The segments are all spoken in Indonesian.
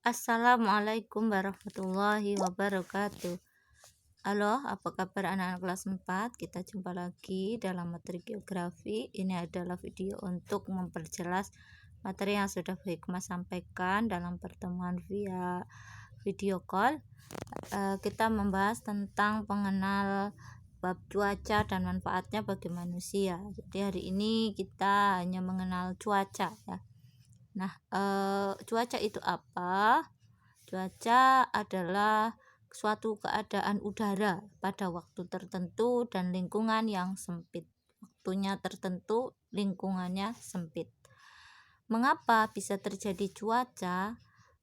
Assalamualaikum warahmatullahi wabarakatuh. Halo, apa kabar anak-anak kelas 4? Kita jumpa lagi dalam materi geografi. Ini adalah video untuk memperjelas materi yang sudah Bu Hikmah sampaikan dalam pertemuan via video call. Kita membahas tentang pengenal bab cuaca dan manfaatnya bagi manusia. Jadi hari ini kita hanya mengenal cuaca ya. Nah, cuaca itu apa? Cuaca adalah suatu keadaan udara pada waktu tertentu dan lingkungan yang sempit. Waktunya tertentu, lingkungannya sempit. Mengapa bisa terjadi cuaca?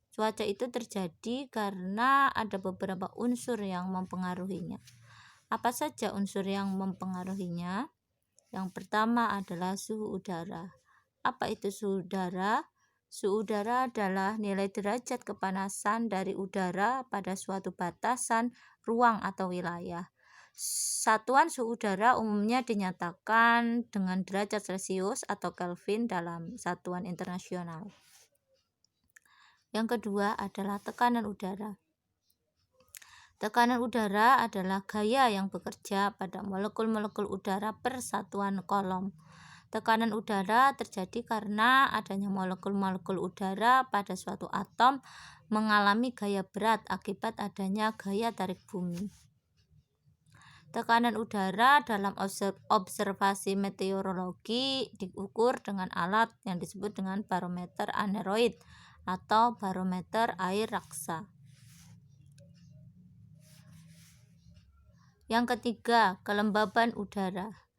Cuaca itu terjadi karena ada beberapa unsur yang mempengaruhinya. Apa saja unsur yang mempengaruhinya? Yang pertama adalah suhu udara. Apa itu suhu udara? Suhu udara adalah nilai derajat kepanasan dari udara pada suatu batasan ruang atau wilayah. Satuan suhu udara umumnya dinyatakan dengan derajat Celcius atau Kelvin dalam satuan internasional. Yang kedua adalah tekanan udara. Tekanan udara adalah gaya yang bekerja pada molekul-molekul udara per satuan kolom. Tekanan udara terjadi karena adanya molekul-molekul udara pada suatu atom mengalami gaya berat akibat adanya gaya tarik bumi. Tekanan udara dalam observasi meteorologi diukur dengan alat yang disebut dengan barometer aneroid atau barometer air raksa. Yang ketiga, kelembaban udara.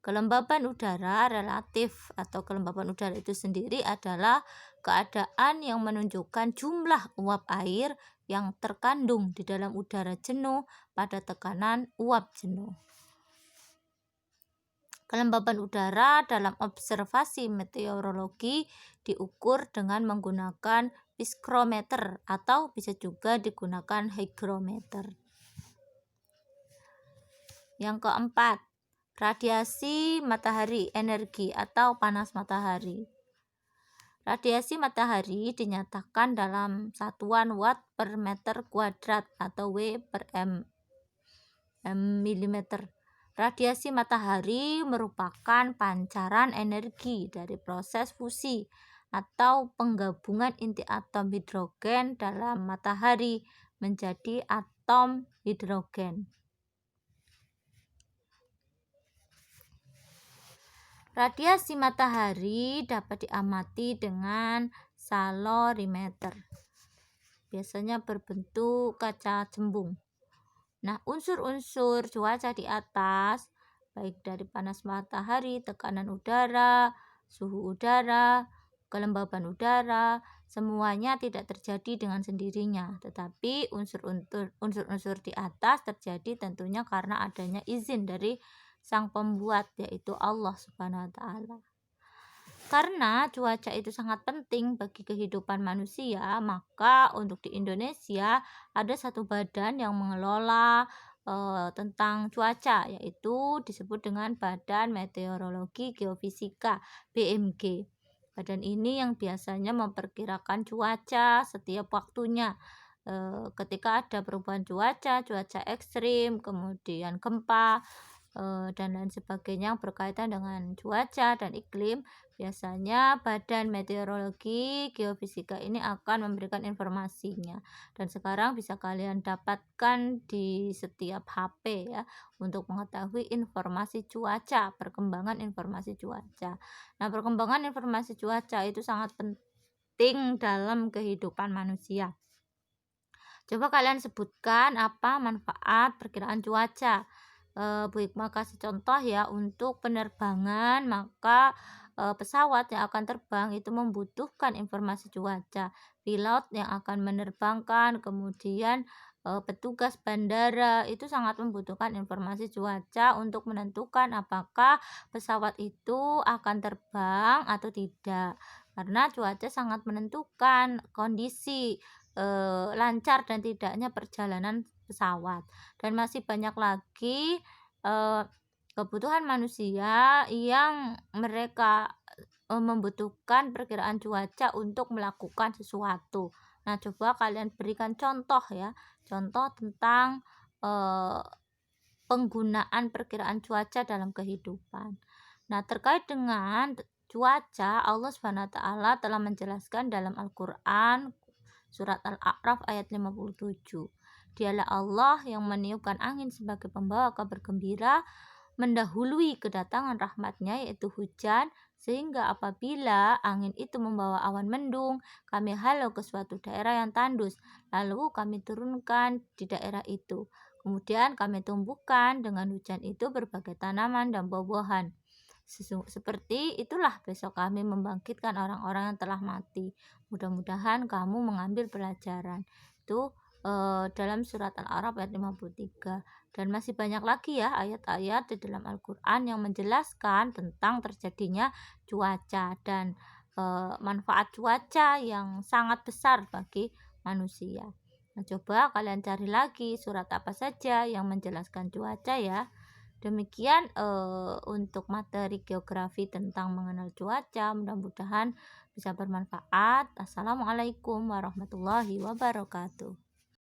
Kelembaban udara relatif atau kelembaban udara itu sendiri adalah keadaan yang menunjukkan jumlah uap air yang terkandung di dalam udara jenuh pada tekanan uap jenuh. Kelembaban udara dalam observasi meteorologi diukur dengan menggunakan psikrometer atau bisa juga digunakan hygrometer. Yang keempat, radiasi matahari energi atau panas matahari. Radiasi matahari dinyatakan dalam satuan watt per meter kuadrat atau W per m milimeter. Radiasi matahari merupakan pancaran energi dari proses fusi atau penggabungan inti atom hidrogen dalam matahari menjadi atom hidrogen. Radiasi matahari dapat diamati dengan salorimeter. Biasanya berbentuk kaca cembung. Nah, unsur-unsur cuaca di atas, baik dari panas matahari, tekanan udara, suhu udara, kelembaban udara, semuanya tidak terjadi dengan sendirinya. Tetapi unsur-unsur di atas terjadi tentunya karena adanya izin dari Sang Pembuat, yaitu Allah Subhanahu wa Ta'ala. Karena cuaca itu sangat penting bagi kehidupan manusia, maka untuk di Indonesia ada satu badan yang mengelola tentang cuaca, yaitu disebut dengan Badan Meteorologi Geofisika BMG. Badan ini yang biasanya memperkirakan cuaca setiap waktunya. Ketika ada perubahan cuaca ekstrim, kemudian gempa, dan lain sebagainya yang berkaitan dengan cuaca dan iklim, biasanya Badan Meteorologi Geofisika ini akan memberikan informasinya. Dan sekarang bisa kalian dapatkan di setiap HP ya, untuk mengetahui informasi cuaca, perkembangan informasi cuaca. Nah, perkembangan informasi cuaca itu sangat penting dalam kehidupan manusia. Coba kalian sebutkan apa manfaat perkiraan cuaca. Bu Hikmah kasih contoh ya, untuk penerbangan maka pesawat yang akan terbang itu membutuhkan informasi cuaca. Pilot yang akan menerbangkan, kemudian petugas bandara itu sangat membutuhkan informasi cuaca untuk menentukan apakah pesawat itu akan terbang atau tidak. Karena cuaca sangat menentukan kondisi lancar dan tidaknya perjalanan pesawat. Dan masih banyak lagi kebutuhan manusia yang mereka membutuhkan perkiraan cuaca untuk melakukan sesuatu. Nah, coba kalian berikan contoh ya, contoh tentang eh, penggunaan perkiraan cuaca dalam kehidupan. Nah, terkait dengan cuaca, Allah Subhanahu wa taala telah menjelaskan dalam Al-Qur'an surat Al-A'raf ayat 57. Dialah Allah yang meniupkan angin sebagai pembawa kabar gembira, mendahului kedatangan rahmatnya yaitu hujan, sehingga apabila angin itu membawa awan mendung, kami halau ke suatu daerah yang tandus, lalu kami turunkan di daerah itu. Kemudian kami tumbuhkan dengan hujan itu berbagai tanaman dan buah-buahan. Seperti itulah besok kami membangkitkan orang-orang yang telah mati. Mudah-mudahan kamu mengambil pelajaran. Itu dalam surat Al-A'raf ayat 53. Dan masih banyak lagi ya ayat-ayat di dalam Al-Quran yang menjelaskan tentang terjadinya cuaca dan manfaat cuaca yang sangat besar bagi manusia. Nah, coba kalian cari lagi surat apa saja yang menjelaskan cuaca ya. Demikian untuk materi geografi tentang mengenal cuaca, mudah-mudahan bisa bermanfaat. Assalamualaikum warahmatullahi wabarakatuh.